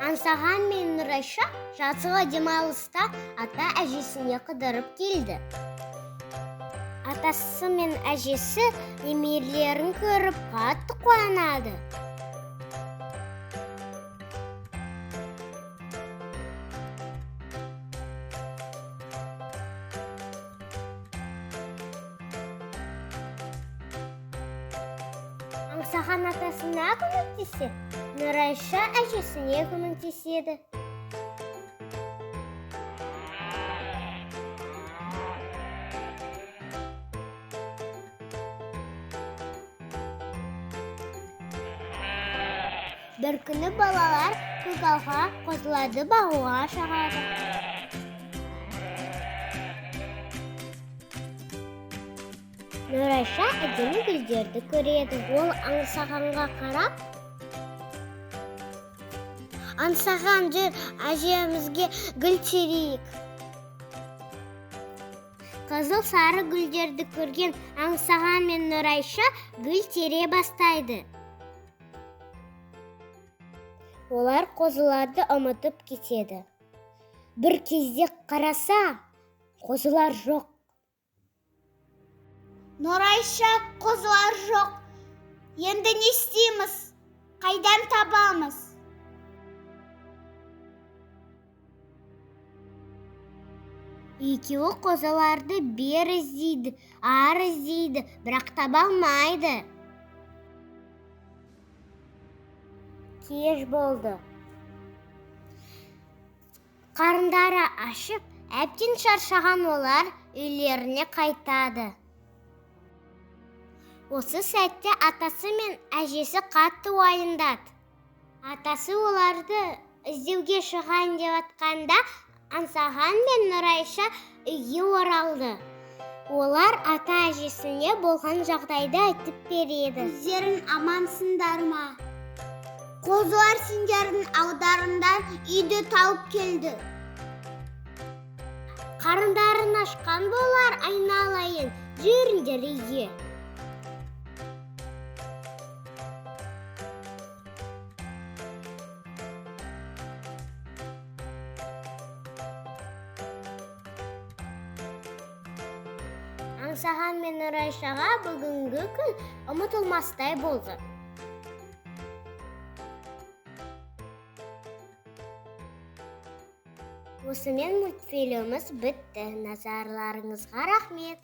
Аңсаған мен Нұрайша жазғы демалыста ата-әжесіне қыдырып келді. Атасы мен әжесі немерелерін көріп қатты қуанады. Аңсаған атасына көмектесе, Нұрайша әжесіне көмектеседі. Бір күні балалар көгалға қозыларды бағуға шығады. Нұрайша әдемі гүлдерді көреді. Ол аңсағанға қарап, аңсаған жүр, әжемізге гүл терейік. Қызыл сары гүлдерді көрген аңсаған мен Нұрайша гүл тере бастайды. Олар қозыларды ұмытып кетеді. Бір кезде қараса, қозылар жоқ. Нұрайша, қозылар жоқ. Енді не істейміз? Қайдан табамыз? Екеуі қозыларды бер іздейді, ар іздейді, бірақ таба алмайды. Кеш болды. Қарындары ашып, әбден шаршаған олар үйлеріне қайтады. Осы сәтте атасы мен әжесі қатты уайымдады. Атасы оларды іздеуге шығайын деп атқанда, аңсаған мен Нұрайша үйге оралды. Олар ата-әжесіне болған жағдайды айтып береді. Өздерің амансыңдар ма? Қозылар сендердің алдарыңдан үйді тауып келді. Қарындарын ашқан болар, айналайын, жүріңдер үйге. Аңсаған мен Нұрайшаға бүгінгі күн ұмытылмастай болды. Осымен мультфильміміз бітті. Назарларыңызға рахмет.